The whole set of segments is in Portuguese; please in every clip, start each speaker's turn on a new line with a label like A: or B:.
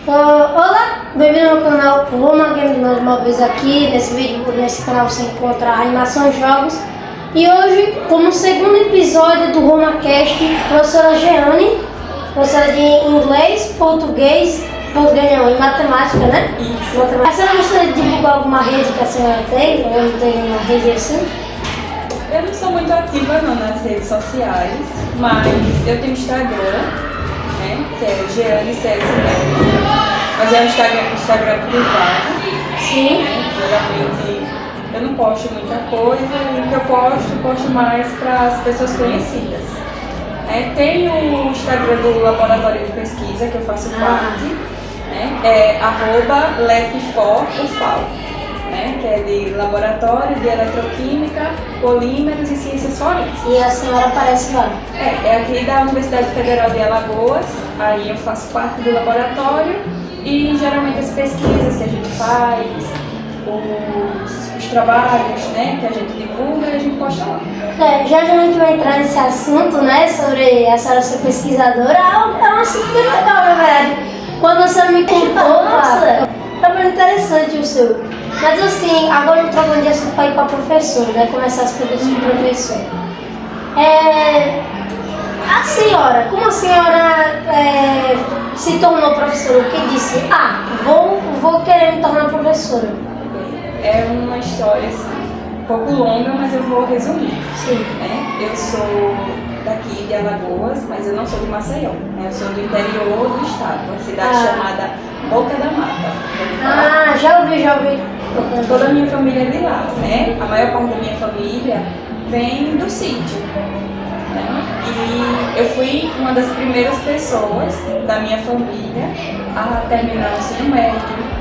A: Olá, bem-vindo ao canal Roma Games mais uma vez aqui. Nesse vídeo, nesse canal você encontra a animação e jogos. E hoje, como segundo episódio do RomaCast, professora Jeane, professora de inglês, português não, e matemática, né?
B: Isso.
A: A senhora gostaria de divulgar alguma rede que a senhora tem? Ou não tem uma rede assim?
B: Eu não sou muito ativa não nas redes sociais, mas eu tenho Instagram, né, que é Jeane CS, mas é um Instagram privado.
A: Sim.
B: Geralmente eu não posto muita coisa, e o que eu posto mais para as pessoas conhecidas. Tem o Instagram do Laboratório de Pesquisa, que eu faço parte, né, é @lepfor.ufal, né, que é de Laboratório de Eletroquímica, Polímeros e Ciências Forenses.
A: E a senhora aparece lá?
B: É aqui da Universidade Federal de Alagoas, aí eu faço parte do laboratório e geralmente as pesquisas que a gente faz, os trabalhos, né, que a gente divulga, a gente posta lá.
A: Já a gente vai entrar nesse assunto, né, sobre a senhora ser pesquisadora. É um assunto bem legal, na verdade. Quando a senhora me contou, tá bem interessante o seu. Mas assim, agora eu trocando de assunto para ir para professora, né, começar as perguntas com o professor. A senhora, como a senhora se tornou professora? O que disse? Vou querer me tornar professora.
B: É uma história assim, um pouco longa, mas eu vou resumir.
A: Sim.
B: Eu sou daqui de Alagoas, mas eu não sou de Maceió. Eu sou do interior do estado, uma cidade chamada Boca da Mata.
A: Já ouvi.
B: Toda a minha família é de lá, né? A maior parte da minha família vem do sítio. Né? E eu fui uma das primeiras pessoas da minha família a terminar o ensino médio.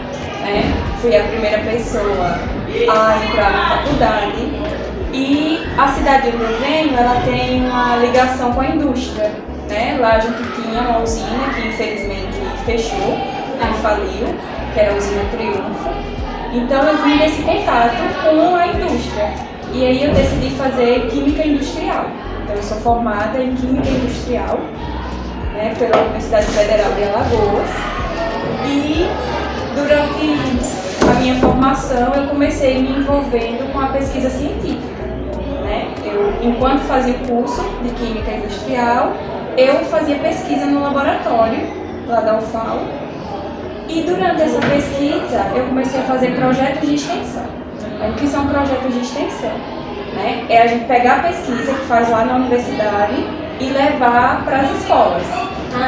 B: Fui a primeira pessoa a entrar na faculdade e a cidade onde eu venho, ela tem uma ligação com a indústria, né? Lá a gente tinha uma usina que infelizmente fechou, faliu, que era a usina Triunfo. Então eu vim nesse contato com a indústria e aí eu decidi fazer Química Industrial. Então eu sou formada em Química Industrial, né, pela Universidade Federal de Alagoas. E durante a minha formação, eu comecei me envolvendo com a pesquisa científica. Eu, enquanto fazia o curso de Química Industrial, eu fazia pesquisa no laboratório, lá da UFAL. E durante essa pesquisa, eu comecei a fazer projetos de extensão. O que são projetos de extensão? É a gente pegar a pesquisa que faz lá na universidade e levar para as escolas.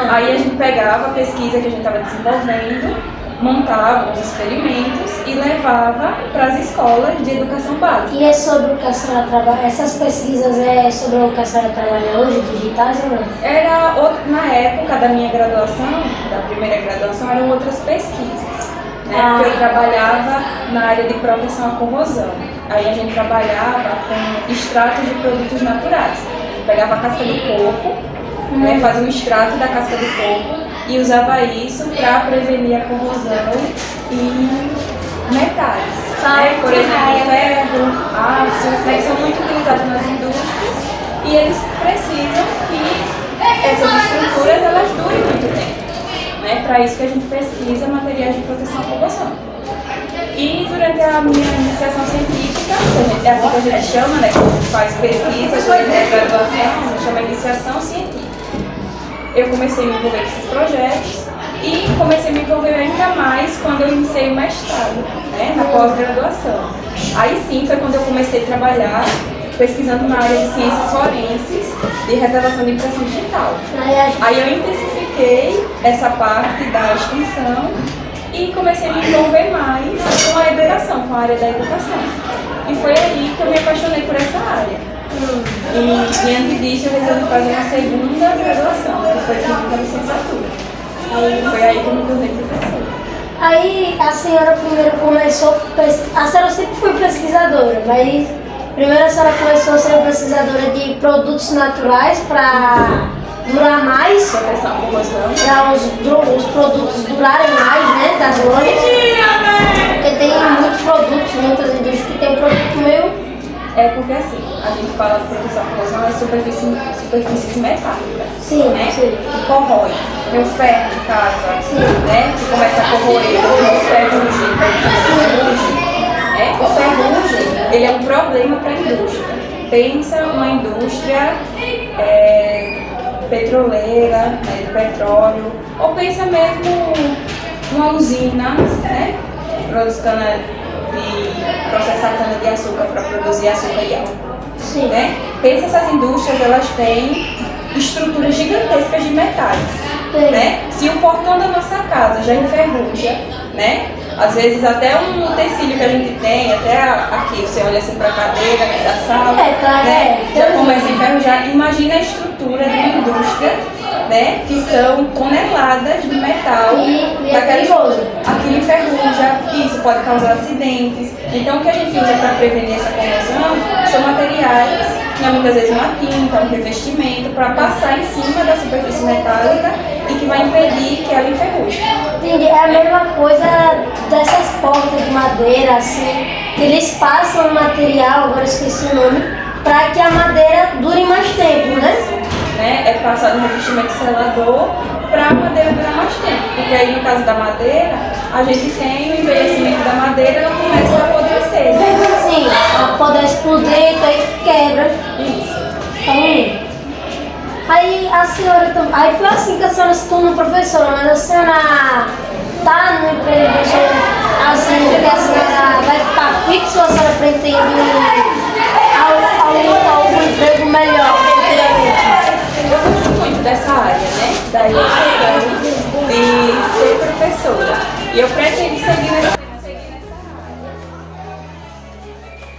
B: Aí a gente pegava a pesquisa que a gente estava desenvolvendo, montava os experimentos e levava para as escolas de educação básica.
A: E é sobre o que a senhora trabalha? Essas pesquisas é sobre o que a senhora trabalha hoje, digitais ou não?
B: Na época da minha graduação, da primeira graduação, eram outras pesquisas. Porque eu trabalhava na área de proteção à corrosão. Aí a gente trabalhava com extratos de produtos naturais. Pegava a casca do coco, fazia um extrato da casca do coco e usava isso para prevenir a corrosão em metais. Por exemplo, ferro, aço, que são muito utilizados nas indústrias e eles precisam que essas estruturas elas durem muito tempo. Para isso que a gente pesquisa materiais de proteção à corrosão. E durante a minha iniciação científica, é assim que a gente chama, né, quando a gente faz pesquisa, durante a graduação, a gente chama iniciação científica. Eu comecei a me envolver com esses projetos e comecei a me envolver ainda mais quando eu iniciei o mestrado, na pós-graduação. Aí sim foi quando eu comecei a trabalhar pesquisando na área de ciências forenses de revelação de impressão digital. Aí eu intensifiquei essa parte da extensão e comecei a me envolver mais com a educação, com a área da educação. E foi aí que eu me apaixonei por essa área. E diante disso eu resolvi fazer uma segunda graduação, que foi Química Licenciatura. Foi aí que eu me tornei professora.
A: Aí a senhora primeiro começou, a senhora sempre foi pesquisadora, mas primeiro a senhora começou a ser pesquisadora de produtos naturais para durar mais, para os produtos durarem mais, né, das lojas, porque tem muitos produtos, muitas indústrias que tem um produto meu
B: É porque assim, a gente fala de proteção à corrosão é superfícies metálicas.
A: Sim,
B: né?
A: sim.
B: Que corrói. Tem o ferro em casa,
A: Sim.
B: né? Que começa a corroer, o ferrugem, né? O ferrugem, ele é um problema para a indústria. Pensa uma indústria petroleira, né, de petróleo, ou pensa mesmo uma usina, né? Produz cana e processar cana de açúcar para produzir açúcar e álcool.
A: Sim.
B: Né? Pensa essas indústrias, elas têm estruturas gigantescas de metais. Né? Se o portão da nossa casa já enferruja, né? Às vezes até um utensílio que a gente tem, até aqui, você olha assim para a cadeira, né, da sala, né? Já começa a enferrujar. Imagina a estrutura de uma indústria, né? Que são toneladas de metal.
A: E é perigoso.
B: Aquilo enferruja, isso pode causar acidentes. Então o que a gente usa para prevenir essa corrosão são materiais, que muitas vezes uma tinta, um revestimento, para passar em cima da superfície metálica e que vai impedir que ela enferruje.
A: Entendi. É a mesma coisa dessas portas de madeira, assim, que eles passam o material, agora eu esqueci o nome, para que a madeira dure mais tempo, né?
B: É passado um revestimento selador para a madeira durar mais tempo. Porque aí no caso da madeira, a gente tem o envelhecimento da madeira e ela começa a apodrecer.
A: Sim, ela pode explodir, aí quebra.
B: Isso.
A: Então, aí a senhora também. Aí foi assim que a senhora se tornou professora, mas a senhora tá no emprego assim, que a senhora vai ficar fixa ou a senhora pretende algum emprego melhor futuramente?
B: Eu gosto muito dessa área, né? Da educação, de ser professora. E eu pretendo seguir nessa área.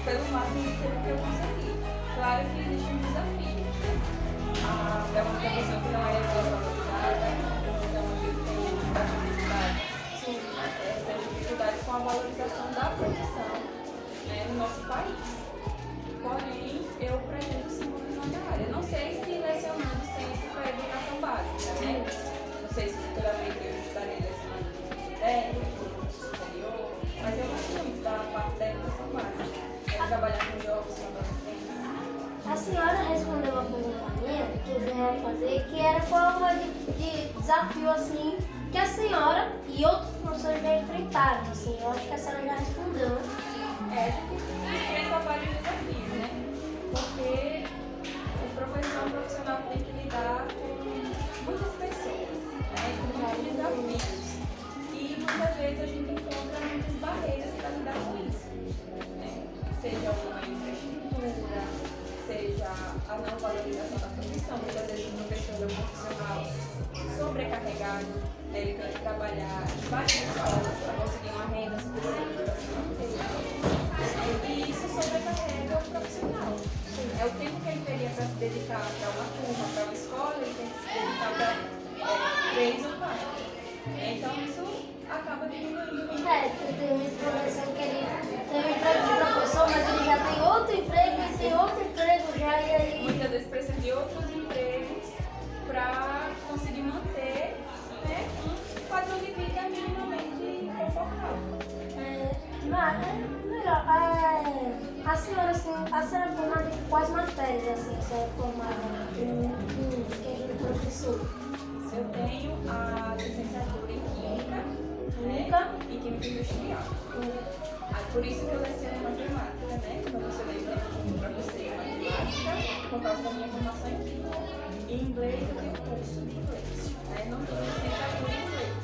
B: Pelo máximo de tempo que eu conseguir. Claro que existe um desafio, né? É uma profissão que não é valorizada, então a gente tem muitas dificuldades. Essas dificuldades com a valorização da profissão, né, no nosso país. Porém, eu pretendo sim continuar na área. Não sei se lecionando sempre para a educação básica, né? Não sei se futuramente eu estarei lecionando técnico, superior, mas eu gosto muito da parte da educação básica. É trabalhar com jovens, com adolescentes.
A: A senhora respondeu uma pergunta minha que eu ia fazer, que era qual o de desafio assim que a senhora e outros professores já enfrentaram. Assim, eu acho que a senhora já respondeu, né?
B: A gente enfrenta vários desafios, né? Porque o professor é um profissional que tem que lidar com muitas pessoas, né? Com muitos desafios. E muitas vezes a gente encontra muitas barreiras para lidar com isso, né? Seja uma infraestrutura, seja a não valorização da profissão. Muitas vezes o professor é um profissional sobrecarregado, né? Ele tem que trabalhar em várias escolas para conseguir uma renda suficiente para se manter. E isso sobrecarrega o profissional. É o tempo que ele teria para se dedicar para uma turma, para uma escola, ele tem que se dedicar para 3 ou 4. Então isso acaba diminuindo.
A: Tem muita professor que ele tem um emprego de professor, mas ele já tem outro emprego e tem outro emprego já e aí...
B: Muitas vezes precisa de outros empregos para conseguir manter, né, um padrão de vida minimamente confortável.
A: Legal. A senhora, assim, a senhora é formada em quais matérias, assim, a senhora é formada em quem é professor?
B: Eu tenho a licenciatura em Química e Química Industrial. Por isso que eu leciono matemática, né? Quando eu lecionei para você matemática, por causa da minha formação em Química. Em inglês eu tenho curso de inglês, né? Não tenho licenciatura em inglês.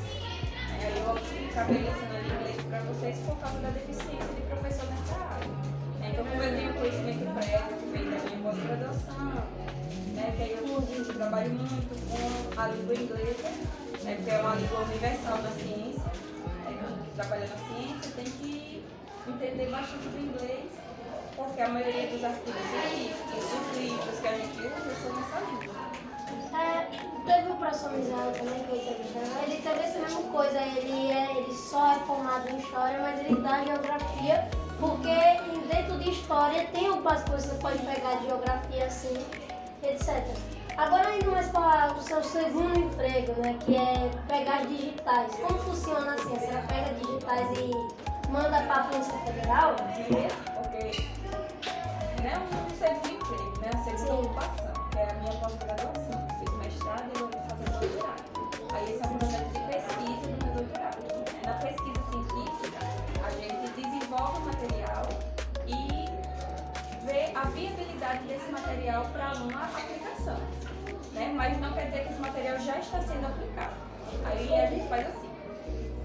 B: Aí eu acabei lecionando inglês para vocês por causa da deficiência de professor nessa área. Então, como eu tenho conhecimento prévio que vem da minha pós-graduação, né, que aí eu trabalho muito com a língua inglesa, né, porque é uma língua universal na ciência. Trabalhar na ciência tem que entender bastante do inglês, porque a maioria dos artigos científicos, os livros que a gente usa são nessa língua.
A: Teve o professor Misael também que eu entrevistei, ele teve essa mesma coisa, ele só é formado em história, mas ele dá geografia, porque dentro de história tem algumas coisas que você pode pegar de geografia assim, etc. Agora indo mais para o seu segundo emprego, né, que é pegar digitais. Como funciona assim? Você pega digitais e manda para a Polícia Federal?
B: Ok. Não é um segundo emprego, né? A segunda ocupação, que é a minha pós-graduação. Fiz mestrado e eu vou fazer doutorado. Aí esse é um projeto de pesquisa do meu doutorado. Na pesquisa científica, a gente desenvolve o material e vê a viabilidade desse material para uma aplicação, né? Mas não quer dizer que esse material já está sendo aplicado. Aí a gente faz assim.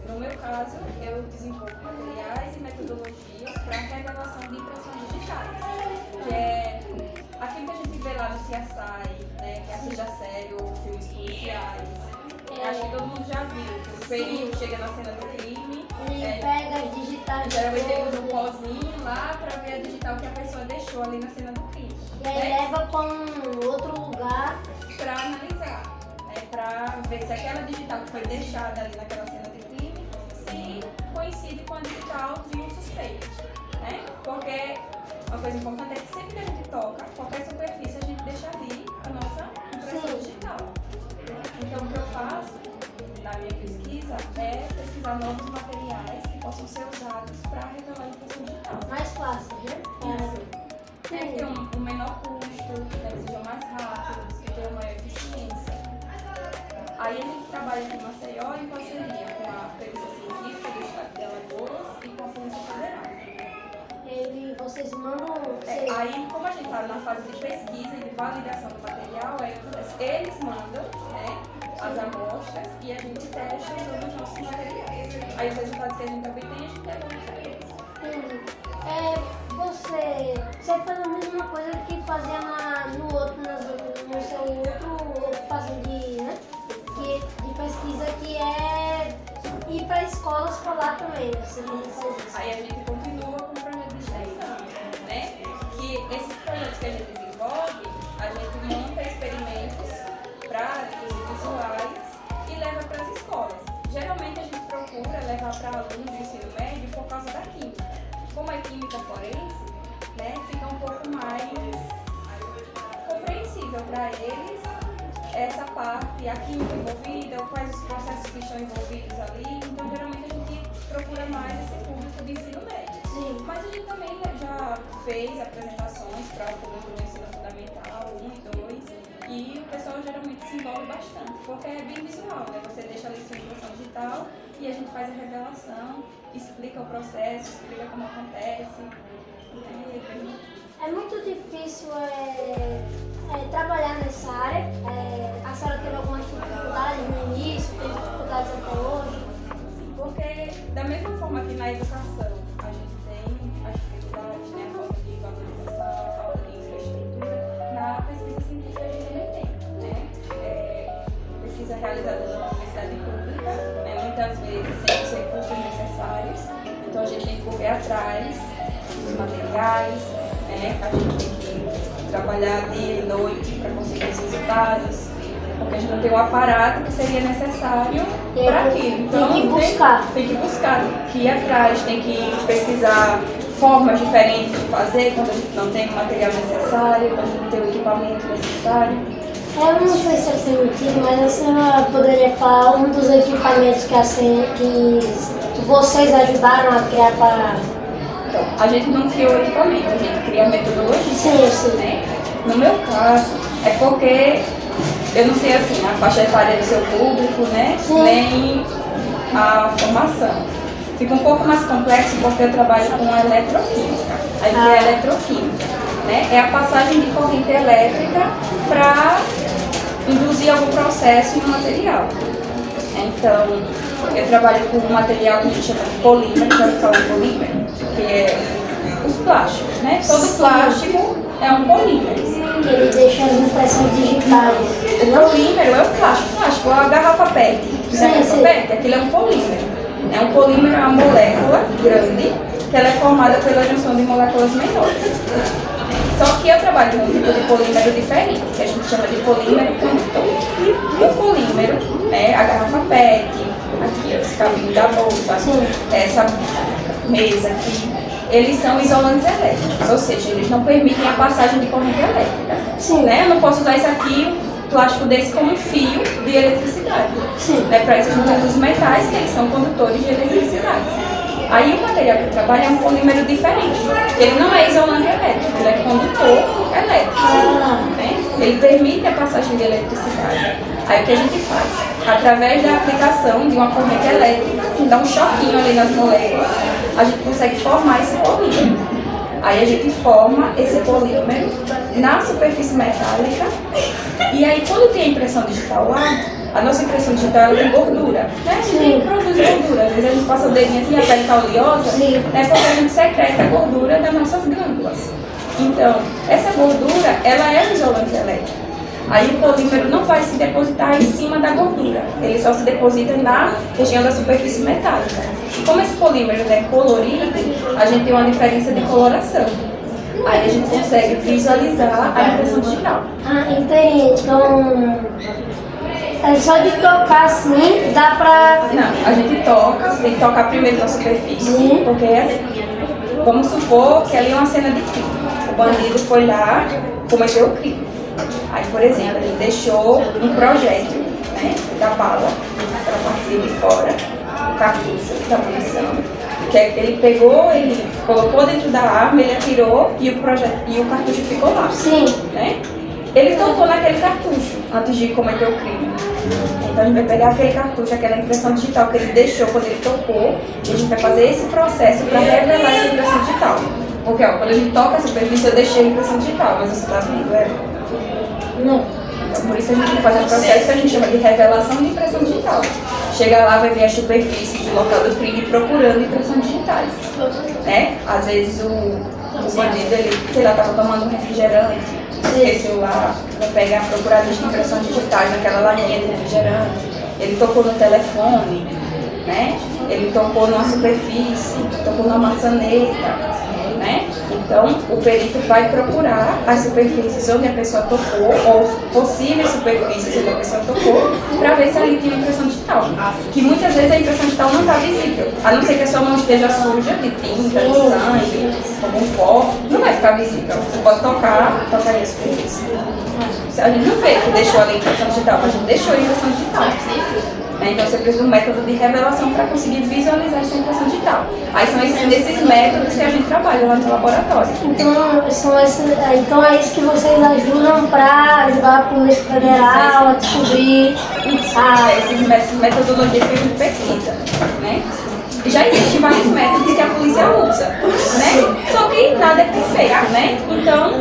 B: No meu caso, eu desenvolvo materiais e metodologias para revelação de impressões digitais, que é aquilo que a gente vê lá no CSI, né, que assiste a série ou filmes policiais. Acho que todo mundo já viu, que o perito chega na cena do crime
A: e pega as digitais.
B: Geralmente ele usa um pozinho lá para ver a digital que a pessoa deixou ali na cena do crime.
A: E aí leva para um outro lugar
B: para analisar, né, para ver se aquela digital que foi deixada ali naquela cena do crime se coincide com a digital de um suspeito, né? Porque uma coisa importante é que sempre que a gente toca qualquer superfície, a gente deixa ali a nossa impressão digital. Então o que eu faço na minha pesquisa é pesquisar novos materiais que possam ser usados para revelar a impressão digital.
A: Mais fácil, né?
B: Que tenham um menor custo, né, que sejam mais rápidos, que tenham maior eficiência. Aí a gente trabalha aqui em Maceió em parceria com a Perícia Científica do Estado de Alagoas e com a Polícia Federal.
A: E vocês mandam...
B: Aí, como a gente está na fase de pesquisa e de validação do material, eles mandam, né, as amostras e a gente testa todos os nossos materiais. Aí os resultados que a gente obtém, a gente devolve para eles.
A: Entendi. Você faz a mesma coisa que fazia no seu outro ocupação de pesquisa, que é ir para escolas falar também, né? Você não faz isso.
B: Aí a gente continua com o projeto de extensão, né? Que esses projetos que a gente desenvolve, a gente monta experimentos práticos e visuais e leva para as escolas. Geralmente a gente procura levar para alunos do ensino médio por causa da química. Como é química forense, né, fica um pouco mais compreensível para eles essa parte, a química envolvida, quais os processos que estão envolvidos ali. Então, geralmente a gente procura mais esse público do ensino médio.
A: Sim.
B: Mas a gente também já fez apresentações para o público do ensino fundamental, 1 e 2, e o pessoal geralmente se envolve bastante, porque é bem visual, né? Você deixa ali sua impressão digital e a gente faz a revelação, explica o processo, explica como acontece.
A: É muito difícil trabalhar nessa área. A senhora teve algumas dificuldades no início, teve dificuldades até hoje?
B: Porque da mesma forma que na educação a gente tem as dificuldades, né, a falta de valorização, a falta de infraestrutura, na pesquisa científica a gente também tem, né? Pesquisa realizada na universidade pública, né, muitas vezes sem os recursos necessários, então a gente tem que correr atrás dos materiais, né? A gente tem que trabalhar dia e noite para conseguir os resultados, porque a gente não tem o aparato que seria necessário para aquilo. Então,
A: tem que buscar.
B: Tem que buscar, tem que ir atrás, tem que pesquisar formas diferentes de fazer quando a gente não tem o material necessário, quando a gente não tem o equipamento necessário.
A: Eu não sei se é permitido, mas a senhora poderia falar um dos equipamentos que vocês ajudaram a criar para...
B: Então, a gente não cria o equipamento, a gente cria a metodologia.
A: Sim.
B: Né? No meu caso, é porque eu não sei assim, a faixa etária do seu público, né?
A: Sim.
B: Nem a formação. Fica um pouco mais complexo porque eu trabalho com a eletroquímica. Aí que é a eletroquímica, né? É a passagem de corrente elétrica para induzir algum processo no material. Então, eu trabalho com um material que a gente chama de polímero, já ouviu falar em polímero? Que é os plásticos, né? Todo plástico é um polímero.
A: Que ele deixa as impressões digitais.
B: O polímero é o plástico, a garrafa PET. PET, aquilo é um polímero. Um polímero é uma molécula grande que ela é formada pela junção de moléculas menores. Só que eu trabalho com um tipo de polímero diferente, que a gente chama de polímero condutor. O polímero, a garrafa PET, aqui esse cabinho da bolsa, essa mesa aqui, eles são isolantes elétricos, ou seja, eles não permitem a passagem de corrente elétrica. Né? Eu não posso usar isso aqui, um plástico desse, como um fio de eletricidade. Para isso a gente usa os metais, que eles são condutores de eletricidade. Aí o material que eu trabalho é um polímero diferente. Ele não é isolante elétrico, ele é condutor elétrico. Né? ele permite a passagem de eletricidade. Aí o que a gente faz? Através da aplicação de uma corrente elétrica, que dá um choquinho ali nas moléculas, a gente consegue formar esse polímero. Aí a gente forma esse polímero na superfície metálica, e aí quando tem a impressão digital lá, a nossa impressão digital ela tem gordura, né? A gente produz gordura, às vezes a gente passa o dedinho assim, a pele está oleosa, né? Porque a gente secreta a gordura das nossas glândulas. Então, essa gordura, ela é um isolante elétrico. Aí o polímero não vai se depositar em cima da gordura, ele só se deposita na região da superfície metálica. E como esse polímero é colorido, a gente tem uma diferença de coloração. Aí a gente consegue visualizar a impressão digital.
A: Ah, entendi. Então, é só de tocar assim, dá pra...
B: Não, a gente toca, tem que tocar primeiro na superfície, porque é assim. Vamos supor que ali é uma cena de crime. O bandido foi lá, cometeu o crime. Aí, por exemplo, ele deixou um projétil, né, da bala, para partir de fora, o cartucho da munição. Que ele pegou, ele colocou dentro da arma, ele atirou e o cartucho ficou lá.
A: Sim.
B: Né? Ele tocou naquele cartucho antes de cometer o crime. Então a gente vai pegar aquele cartucho, aquela impressão digital que ele deixou quando ele tocou, e a gente vai fazer esse processo para revelar essa impressão digital. Porque ó, quando a gente toca a superfície, eu deixei a impressão digital, mas você está vendo, é?
A: Não.
B: Então por isso a gente vai fazer um processo que a gente chama de revelação de impressão digital. Chega lá, vai ver a superfície do local do crime procurando impressões digitais. Né? Às vezes o bandido, ele, sei lá, estava tomando um refrigerante, esqueceu lá, vai pegar, procurar as impressões digitais naquela latinha de refrigerante. Ele tocou no telefone, né? Ele tocou numa superfície, tocou numa maçaneta, né? Então, o perito vai procurar as superfícies onde a pessoa tocou, ou possíveis superfícies onde a pessoa tocou, para ver se ali tem impressão digital. Que muitas vezes a impressão digital não está visível, a não ser que a sua mão esteja suja de tinta, de sangue, algum pó, não vai ficar visível. Você pode tocar aí a superfície. A gente não vê que deixou ali a impressão digital, a gente deixou a impressão digital. Então você precisa de um método de revelação para conseguir visualizar essa impressão digital. Aí são esses métodos que a gente trabalha lá no laboratório.
A: Então é isso que vocês ajudam para ajudar a Polícia Federal a descobrir
B: essas metodologias que a gente pesquisa, né? Já existem vários métodos que a polícia usa, né? Só que nada é perfeito, né? Então,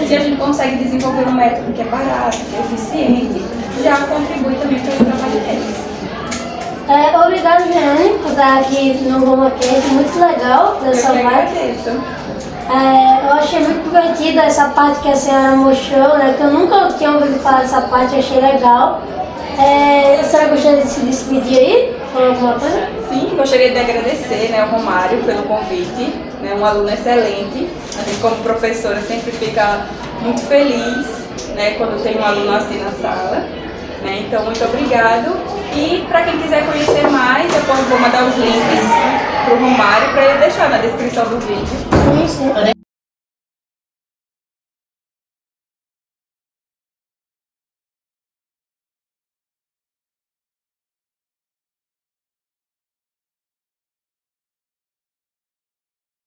B: se a gente consegue desenvolver um método que é barato, que é eficiente, já contribui também para o trabalho deles.
A: Obrigado, Jeane, por estar aqui no GomaCast, muito legal dessa parte. Eu achei muito divertida essa parte que a senhora mostrou, né, que eu nunca tinha ouvido falar dessa parte, eu achei legal. A senhora gostaria de se despedir aí? Falar alguma coisa?
B: Sim, gostaria de agradecer, né, ao Romário pelo convite, né, um aluno excelente. A gente como professora sempre fica muito feliz, né, quando tem um aluno assim na sala. Né, então, muito obrigado. E para quem quiser conhecer mais, eu vou mandar os links para o Romário para ele deixar na descrição do vídeo.
A: Sim.